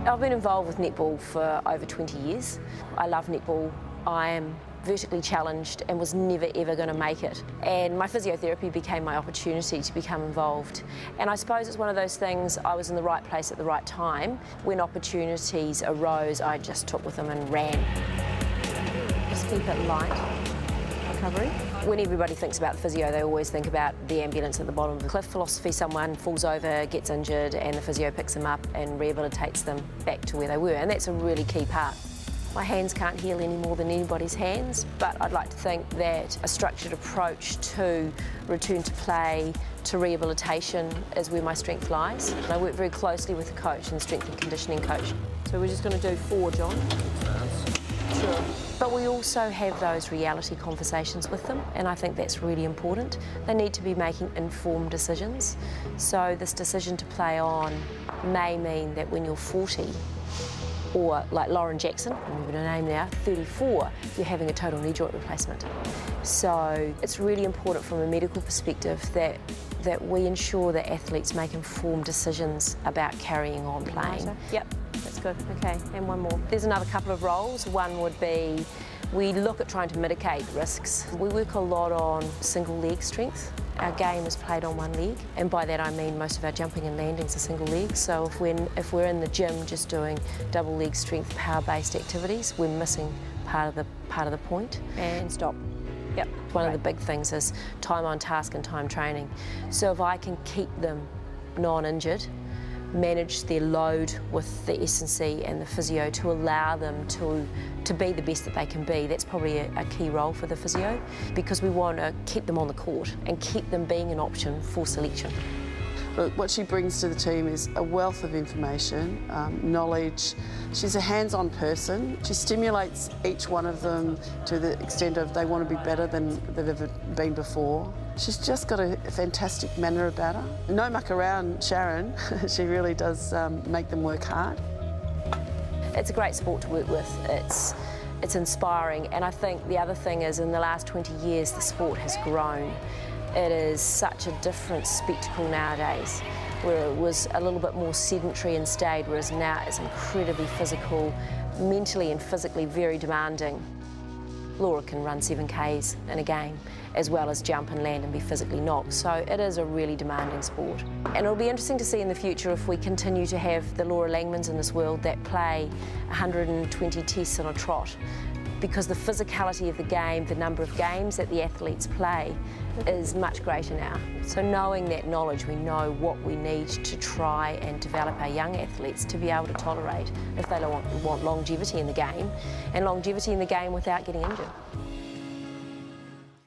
I've been involved with netball for over 20 years. I love netball. I am vertically challenged and was never ever going to make it. And my physiotherapy became my opportunity to become involved. And I suppose it's one of those things, I was in the right place at the right time. When opportunities arose, I just took with them and ran. Just keep it light. Recovery. When everybody thinks about the physio, they always think about the ambulance at the bottom of the cliff philosophy. Someone falls over, gets injured, and the physio picks them up and rehabilitates them back to where they were, and that's a really key part. My hands can't heal any more than anybody's hands, but I'd like to think that a structured approach to return to play, to rehabilitation, is where my strength lies. And I work very closely with the coach and strength and conditioning coach. So we're just going to do 4, John. Sure. But we also have those reality conversations with them, and I think that's really important. They need to be making informed decisions. So this decision to play on may mean that when you're 40, or like Lauren Jackson, I remember her name now, 34, you're having a total knee joint replacement. So it's really important from a medical perspective that we ensure that athletes make informed decisions about carrying on playing. Yep. That's good. Okay, and one more. There's another couple of roles. One would be, we look at trying to mitigate risks. We work a lot on single leg strength. Our game is played on one leg, and by that I mean most of our jumping and landings are single leg. So if we're in the gym just doing double leg strength power-based activities, we're missing part of the point. And stop. Yep. One of the big things is time on task and time training. So if I can keep them non-injured, manage their load with the S&C and the physio to allow them to be the best that they can be. That's probably a key role for the physio, because we want to keep them on the court and keep them being an option for selection. But what she brings to the team is a wealth of information, knowledge. She's a hands-on person. She stimulates each one of them to the extent of they want to be better than they've ever been before. She's just got a fantastic manner about her. No muck around, Sharon. She really does make them work hard. It's a great sport to work with. It's inspiring, and I think the other thing is in the last 20 years the sport has grown. It is such a different spectacle nowadays, where it was a little bit more sedentary and staid, whereas now it's incredibly physical, mentally and physically very demanding. Laura can run 7Ks in a game, as well as jump and land and be physically knocked. So it is a really demanding sport. And it'll be interesting to see in the future if we continue to have the Laura Langmans in this world that play 120 tests on a trot, because the physicality of the game, the number of games that the athletes play, is much greater now. So knowing that knowledge, we know what we need to try and develop our young athletes to be able to tolerate if they want longevity in the game, and longevity in the game without getting injured.